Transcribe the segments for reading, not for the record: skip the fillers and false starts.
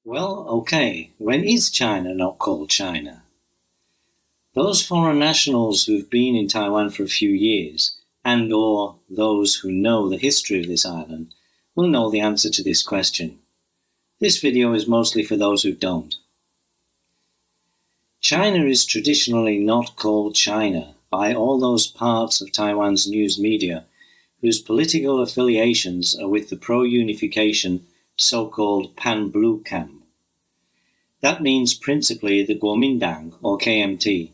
Well, okay, when is China not called China? Those foreign nationals who've been in Taiwan for a few years, and or those who know the history of this island, will know the answer to this question. This video is mostly for those who don't. China is traditionally not called China by all those parts of Taiwan's news media whose political affiliations are with the pro-unification so-called Pan-Blue camp. That means principally the Kuomintang or KMT,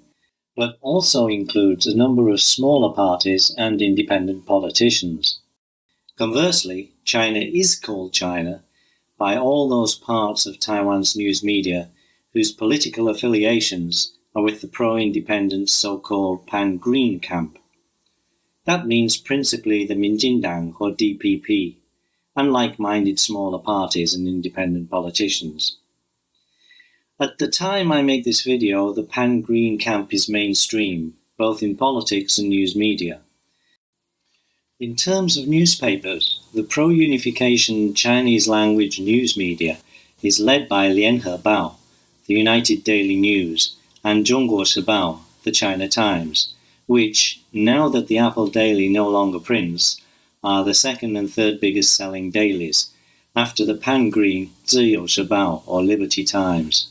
but also includes a number of smaller parties and independent politicians. Conversely, China is called China by all those parts of Taiwan's news media whose political affiliations are with the pro-independent so-called Pan-Green camp. That means principally the Minjindang or DPP, and like-minded smaller parties and independent politicians. At the time I make this video, the Pan-Green camp is mainstream, both in politics and news media. In terms of newspapers, the pro-unification Chinese language news media is led by Lianhe Bao, the United Daily News, and Zhongguo Shibao, the China Times, which, now that the Apple Daily no longer prints, are the second and third biggest selling dailies, after the Pan-Green Zhiyou Shibao or Liberty Times.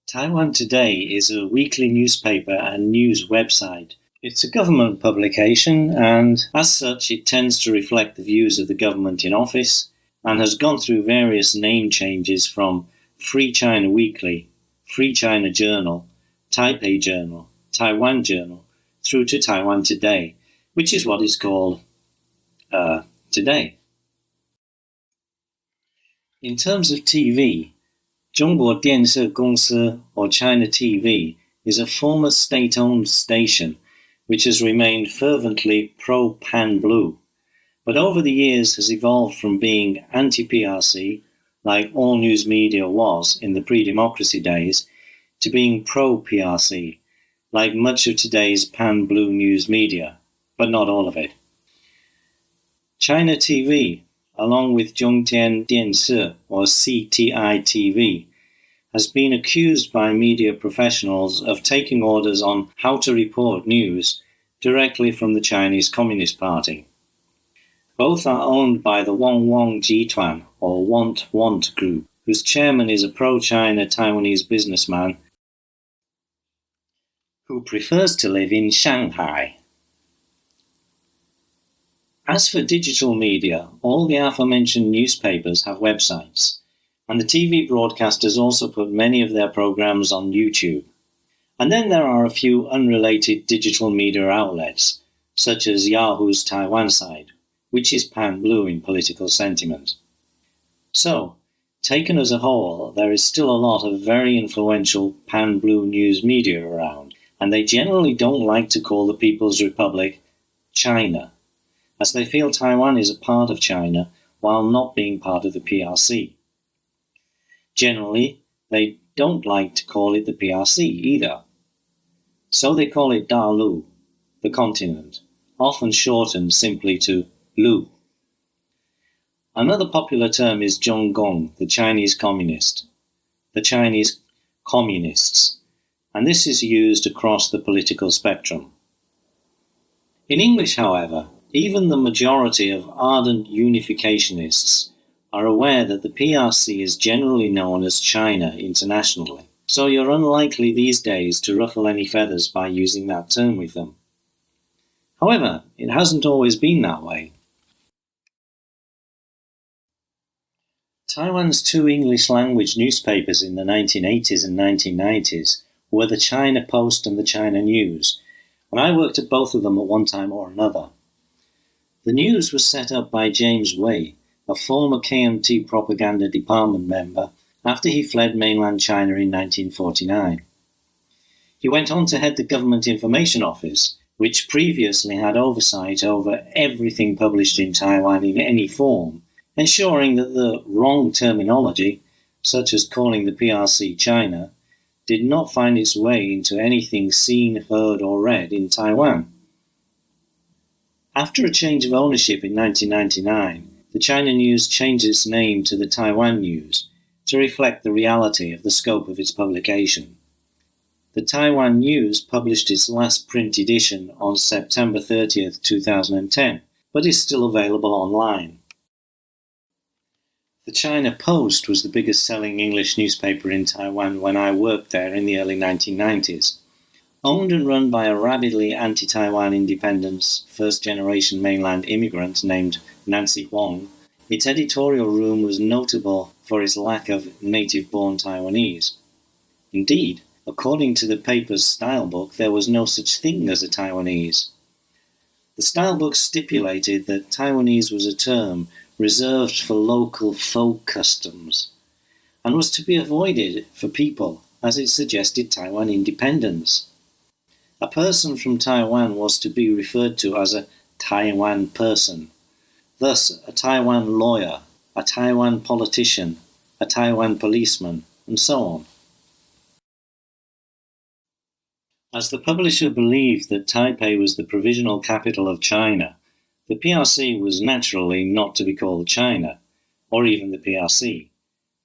Taiwan Today is a weekly newspaper and news website. It's a government publication and, as such, it tends to reflect the views of the government in office and has gone through various name changes from Free China Weekly, Free China Journal, Taipei Journal, Taiwan Journal, through to Taiwan Today, which is what it's called today. In terms of TV, 中国电视公司 or China TV is a former state-owned station which has remained fervently pro-Pan-Blue, but over the years has evolved from being anti-PRC, like all news media was in the pre-democracy days, to being pro-PRC, like much of today's Pan-Blue news media, but not all of it. China TV, along with Zhongtian Dianshi or CTI TV, has been accused by media professionals of taking orders on how to report news directly from the Chinese Communist Party. Both are owned by the Wang Jituan or Want Group, whose chairman is a pro-China Taiwanese businessman who prefers to live in Shanghai. As for digital media, all the aforementioned newspapers have websites, and the TV broadcasters also put many of their programs on YouTube. And then there are a few unrelated digital media outlets, such as Yahoo's Taiwan side, which is Pan-Blue in political sentiment. So, taken as a whole, there is still a lot of very influential Pan-Blue news media around, and they generally don't like to call the People's Republic China, as they feel Taiwan is a part of China while not being part of the PRC. Generally, they don't like to call it the PRC either. So they call it Dalu, the continent, often shortened simply to Lu. Another popular term is Zhonggong, the Chinese communist, the Chinese communists, and this is used across the political spectrum. In English, however, even the majority of ardent unificationists are aware that the PRC is generally known as China internationally, so you're unlikely these days to ruffle any feathers by using that term with them. However, it hasn't always been that way. Taiwan's two English-language newspapers in the 1980s and 1990s were the China Post and the China News, and I worked at both of them at one time or another. The News was set up by James Wei, a former KMT propaganda department member, after he fled mainland China in 1949. He went on to head the Government Information Office, which previously had oversight over everything published in Taiwan in any form, ensuring that the wrong terminology, such as calling the PRC China, did not find its way into anything seen, heard or read in Taiwan. After a change of ownership in 1999, the China News changed its name to the Taiwan News, to reflect the reality of the scope of its publication. The Taiwan News published its last print edition on September 30th, 2010, but is still available online. The China Post was the biggest selling English newspaper in Taiwan when I worked there in the early 1990s. Owned and run by a rabidly anti-Taiwan independence, first-generation mainland immigrant named Nancy Huang, its editorial room was notable for its lack of native-born Taiwanese. Indeed, according to the paper's stylebook, there was no such thing as a Taiwanese. The stylebook stipulated that Taiwanese was a term reserved for local folk customs, and was to be avoided for people as it suggested Taiwan independence. A person from Taiwan was to be referred to as a Taiwan person, thus a Taiwan lawyer, a Taiwan politician, a Taiwan policeman, and so on. As the publisher believed that Taipei was the provisional capital of China, the PRC was naturally not to be called China, or even the PRC,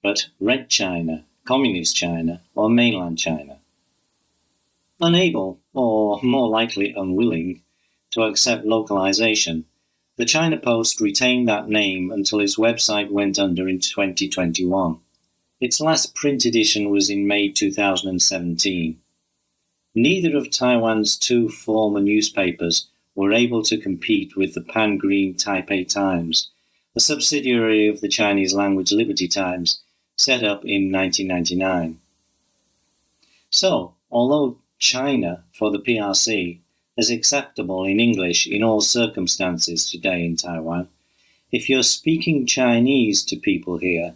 but Red China, Communist China, or Mainland China. Unable, or more likely unwilling, to accept localization, the China Post retained that name until its website went under in 2021. Its last print edition was in May 2017. Neither of Taiwan's two former newspapers were able to compete with the pan-green Taipei Times, a subsidiary of the Chinese language Liberty Times, set up in 1999. So, although China for the PRC is acceptable in English in all circumstances today in Taiwan, if you're speaking Chinese to people here,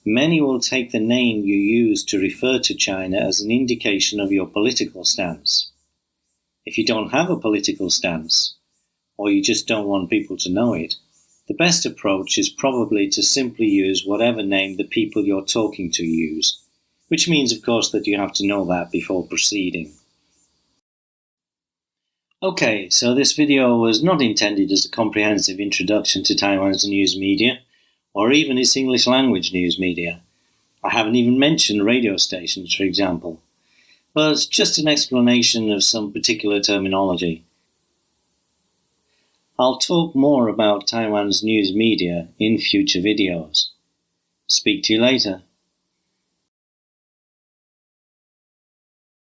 many will take the name you use to refer to China as an indication of your political stance. If you don't have a political stance, or you just don't want people to know it, the best approach is probably to simply use whatever name the people you're talking to use, which means, of course, that you have to know that before proceeding. Okay, so this video was not intended as a comprehensive introduction to Taiwan's news media, or even its English language news media. I haven't even mentioned radio stations, for example, but just an explanation of some particular terminology. I'll talk more about Taiwan's news media in future videos. Speak to you later.